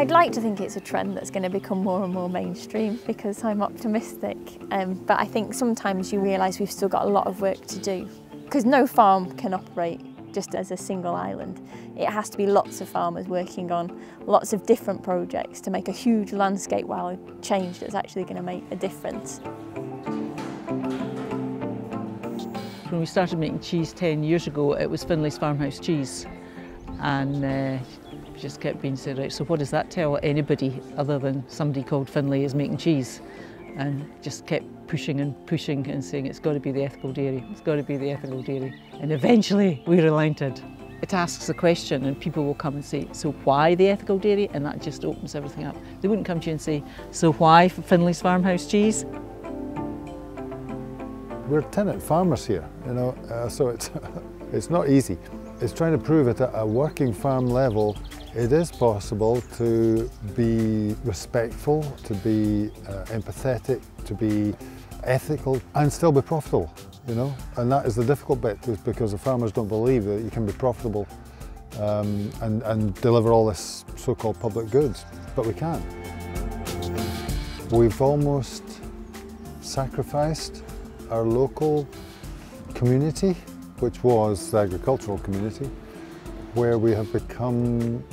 I'd like to think it's a trend that's going to become more and more mainstream because I'm optimistic, but I think sometimes you realise we've still got a lot of work to do because no farm can operate just as a single island. It has to be lots of farmers working on lots of different projects to make a huge landscape-wide change that's actually going to make a difference. When we started making cheese 10 years ago, it was Finlay's farmhouse cheese, and just kept being said, right, so what does that tell anybody other than somebody called Finlay is making cheese? And just kept pushing and saying it's got to be the ethical dairy, it's got to be the ethical dairy. And eventually we relented. It asks a question and people will come and say, so why the ethical dairy? And that just opens everything up. They wouldn't come to you and say, so why Finlay's farmhouse cheese? We're tenant farmers here, you know, so it's not easy. It's trying to prove at a working farm level it is possible to be respectful, to be empathetic, to be ethical and still be profitable, you know. And that is the difficult bit, is because the farmers don't believe that you can be profitable and deliver all this so-called public goods, but we can. We've almost sacrificed our local community, which was the agricultural community, where we have become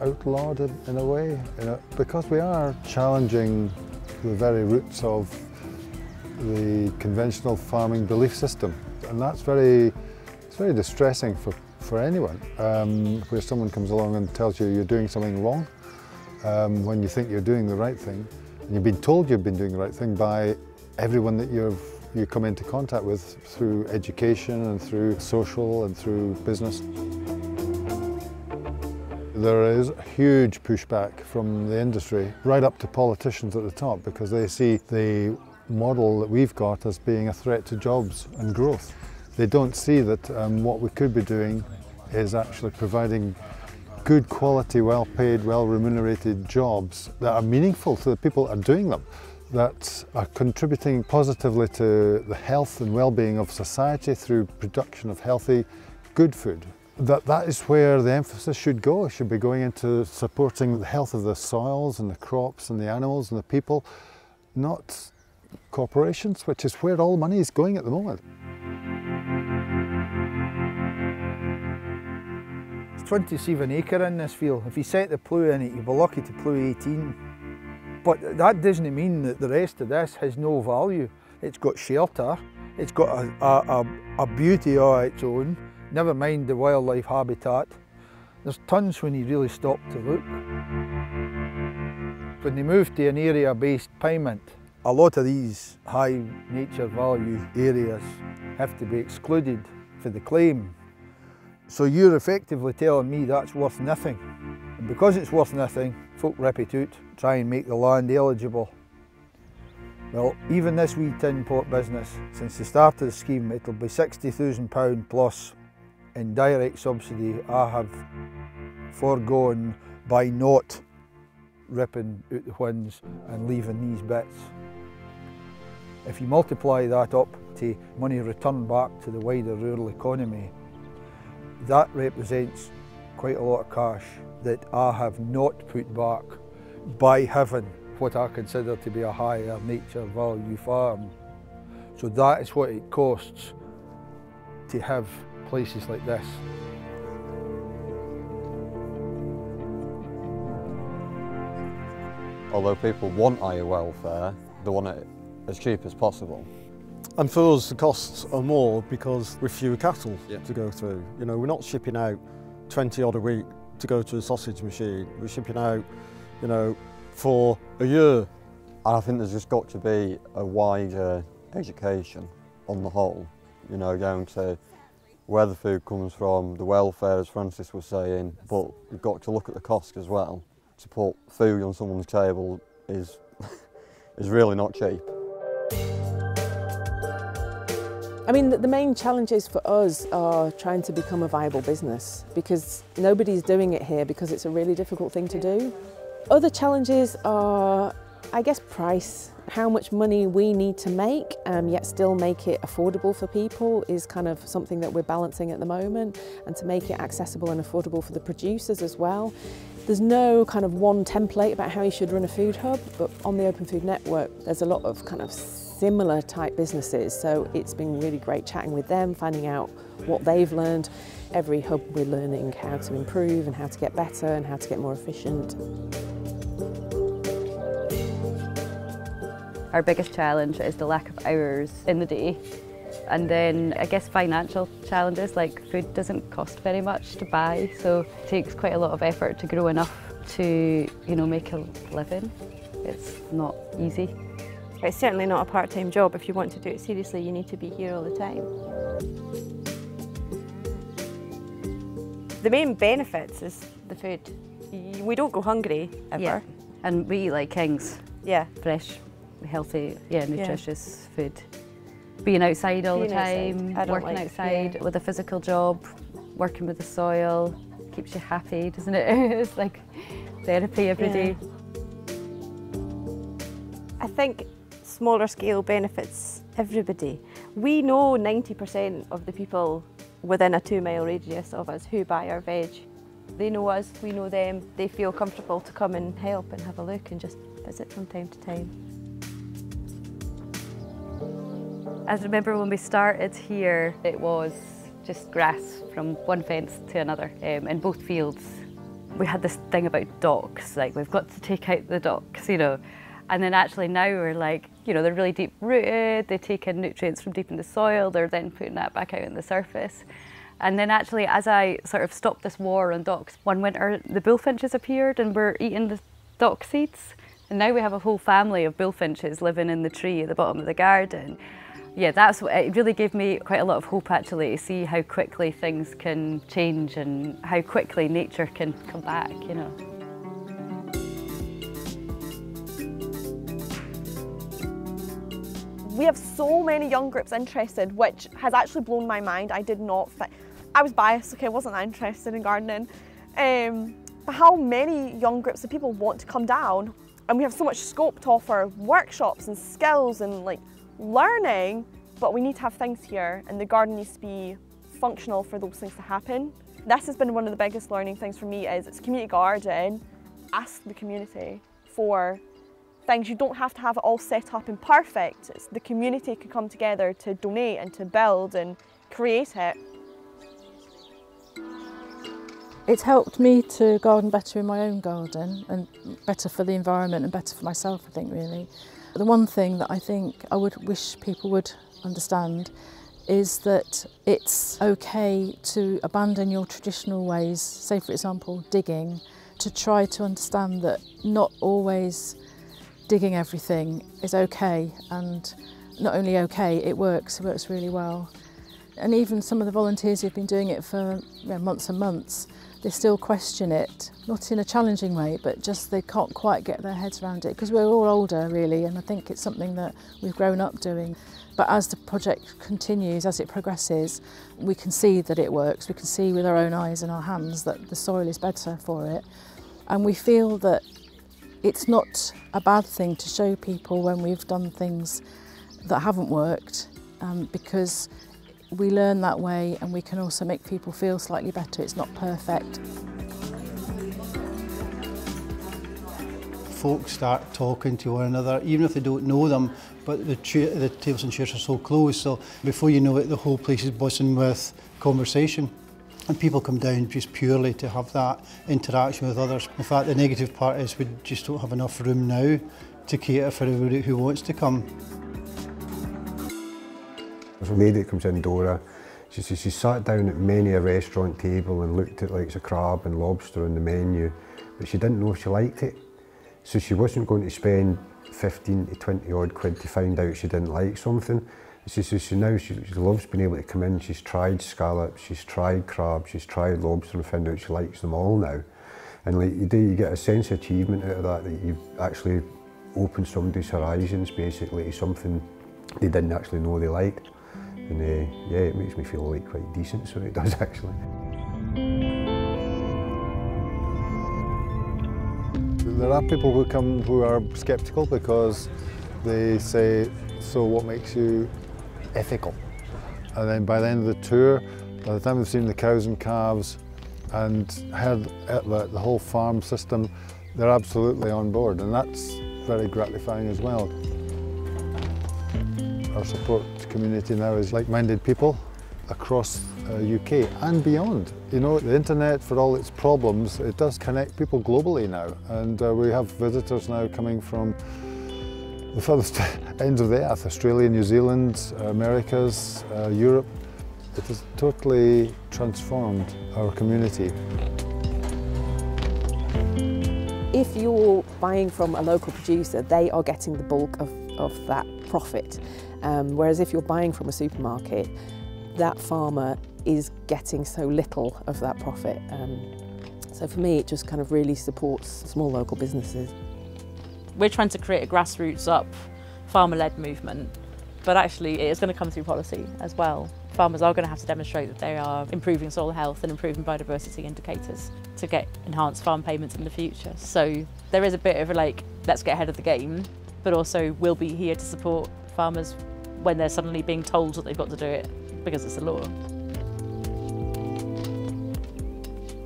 outlawed in a way, you know, because we are challenging the very roots of the conventional farming belief system, and it's very distressing for anyone, where someone comes along and tells you you're doing something wrong when you think you're doing the right thing, and you've been told you've been doing the right thing by everyone that you come into contact with through education and through social and through business. There is huge pushback from the industry right up to politicians at the top, because they see the model that we've got as being a threat to jobs and growth. They don't see that what we could be doing is actually providing good quality, well-paid, well-remunerated jobs that are meaningful to the people that are doing them, that are contributing positively to the health and well-being of society through production of healthy, good food. That is where the emphasis should go. It should be going into supporting the health of the soils and the crops and the animals and the people, not corporations, which is where all money is going at the moment. It's 27 acre in this field. If you set the plough in it, you'll be lucky to plough 18. But that doesn't mean that the rest of this has no value. It's got shelter, it's got a beauty of its own, never mind the wildlife habitat. There's tons when you really stop to look. When they move to an area-based payment, a lot of these high nature value areas have to be excluded for the claim. So you're effectively telling me that's worth nothing. And because it's worth nothing, folk rip it out, try and make the land eligible. Well, even this wee tin pot business, since the start of the scheme, it'll be £60,000 plus in direct subsidy I have foregone by not ripping out the whins and leaving these bits. If you multiply that up to money returned back to the wider rural economy, that represents quite a lot of cash that I have not put back by having what I consider to be a higher nature value farm. So that is what it costs to have places like this. Although people want higher welfare, they want it as cheap as possible. And for us, the costs are more because with fewer cattle to go through. You know, we're not shipping out 20 odd a week to go to a sausage machine. We're shipping out, you know, for a year. I think there's just got to be a wider education on the whole, you know, down to where the food comes from, the welfare, as Francis was saying, but we've got to look at the cost as well. To put food on someone's table is really not cheap. I mean, the main challenges for us are trying to become a viable business, because nobody's doing it here because it's a really difficult thing to do. Other challenges are, I guess, price. How much money we need to make, yet still make it affordable for people is kind of something that we're balancing at the moment, and to make it accessible and affordable for the producers as well. There's no kind of one template about how you should run a food hub, but on the Open Food Network, there's a lot of kind of similar type businesses. So it's been really great chatting with them, finding out what they've learned. Every hub we're learning how to improve and how to get better and how to get more efficient. Our biggest challenge is the lack of hours in the day. And then I guess financial challenges, like food doesn't cost very much to buy, so it takes quite a lot of effort to grow enough to, make a living. It's not easy. It's certainly not a part-time job. If you want to do it seriously, you need to be here all the time. The main benefits is the food. We don't go hungry, ever. Yeah. And we eat like kings. Yeah. Fresh, healthy, nutritious food. Being outside all the time, working outside with a physical job, working with the soil, keeps you happy, doesn't it? It's like therapy every day. I think smaller scale benefits everybody. We know 90% of the people within a 2-mile radius of us who buy our veg. They know us, we know them, they feel comfortable to come and help and have a look and just visit from time to time. I remember when we started here, it was just grass from one fence to another in both fields. We had this thing about docks, like we've got to take out the docks, And then actually now we're like, they're really deep rooted, they take in nutrients from deep in the soil, they're then putting that back out on the surface. And then actually as I sort of stopped this war on docks, one winter the bullfinches appeared and were eating the dock seeds. And now we have a whole family of bullfinches living in the tree at the bottom of the garden. Yeah, it really gave me quite a lot of hope actually to see how quickly things can change and how quickly nature can come back, We have so many young groups interested, which has actually blown my mind. I was biased, okay, I wasn't that interested in gardening. But how many young groups of people want to come down, and we have so much scope to offer workshops and skills and learning, but we need to have things here and the garden needs to be functional for those things to happen. This has been one of the biggest learning things for me is it's a community garden. Ask the community for things. You don't have to have it all set up and perfect. It's the community can come together to donate and to build and create it. It's helped me to garden better in my own garden and better for the environment and better for myself, I think, really. The one thing that I think I would wish people would understand is that it's okay to abandon your traditional ways, say for example digging, to try to understand that not always digging everything is okay, and not only okay, it works really well. And even some of the volunteers who've been doing it for months and months, they still question it, not in a challenging way, but just they can't quite get their heads around it because we're all older really, and I think it's something that we've grown up doing. But as the project continues, as it progresses, we can see that it works. We can see with our own eyes and our hands that the soil is better for it. And we feel that it's not a bad thing to show people when we've done things that haven't worked, because we learn that way and we can also make people feel slightly better. It's not perfect. Folks start talking to one another, even if they don't know them, but the tables and chairs are so close, so before you know it, the whole place is buzzing with conversation. And people come down just purely to have that interaction with others. In fact, the negative part is we just don't have enough room now to cater for everybody who wants to come. There's a lady that comes in, Dora. She says she sat down at many a restaurant table and looked at like a crab and lobster on the menu, but she didn't know if she liked it. So she wasn't going to spend 15 to 20 odd quid to find out she didn't like something. She says now she loves being able to come in. She's tried scallops, she's tried crab, she's tried lobster and found out she likes them all now. And like you get a sense of achievement out of that you've actually opened somebody's horizons basically to something they didn't actually know they liked. And yeah, it makes me feel like quite decent, so it does actually. There are people who come who are sceptical because they say, so what makes you ethical? And then by the end of the tour, by the time they've seen the cows and calves, and heard the whole farm system, they're absolutely on board, and that's very gratifying as well. Our support community now is like-minded people across UK and beyond. You know, the internet, for all its problems, it does connect people globally now, and we have visitors now coming from the furthest ends of the earth, Australia, New Zealand, Americas, Europe. It has totally transformed our community. If you're buying from a local producer, they are getting the bulk of that profit. Whereas if you're buying from a supermarket, that farmer is getting so little of that profit. So for me, it just kind of really supports small local businesses. We're trying to create a grassroots up, farmer-led movement, but actually it is going to come through policy as well. Farmers are going to have to demonstrate that they are improving soil health and improving biodiversity indicators to get enhanced farm payments in the future. So there is a bit of let's get ahead of the game, but also we'll be here to support farmers when they're suddenly being told that they've got to do it because it's a law.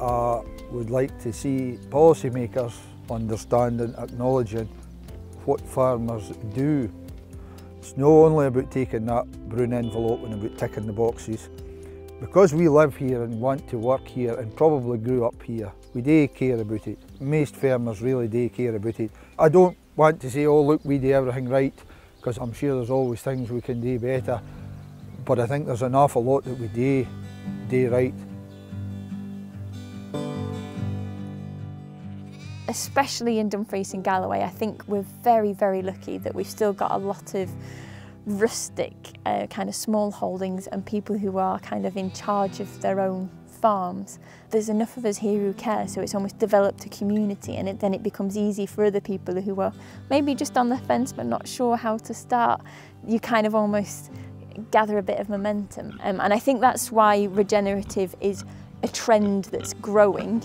I would like to see policymakers understanding, acknowledging what farmers do. It's not only about taking that brown envelope and about ticking the boxes. Because we live here and want to work here and probably grew up here, we do care about it. Most farmers really do care about it. I don't want to say, oh look, we do everything right, because I'm sure there's always things we can do better. But I think there's an awful lot that we do right. Especially in Dumfries and Galloway, I think we're very, very lucky that we've still got a lot of rustic kind of small holdings and people who are kind of in charge of their own farms. There's enough of us here who care, so it's almost developed a community, and then it becomes easy for other people who are maybe just on the fence but not sure how to start. You kind of almost gather a bit of momentum, and I think that's why regenerative is a trend that's growing,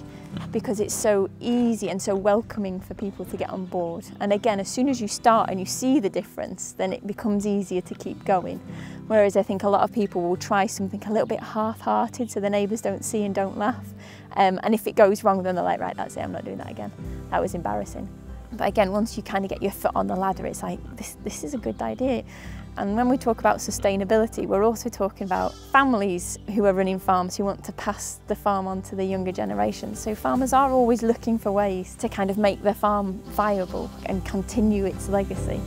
because it's so easy and so welcoming for people to get on board. And again, as soon as you start and you see the difference, then it becomes easier to keep going. Whereas I think a lot of people will try something a little bit half-hearted so the neighbours don't see and don't laugh. And if it goes wrong, then they're like, right, that's it, I'm not doing that again. That was embarrassing. But again, once you kind of get your foot on the ladder, it's like, this is a good idea. And when we talk about sustainability, we're also talking about families who are running farms who want to pass the farm on to the younger generation. So farmers are always looking for ways to kind of make their farm viable and continue its legacy.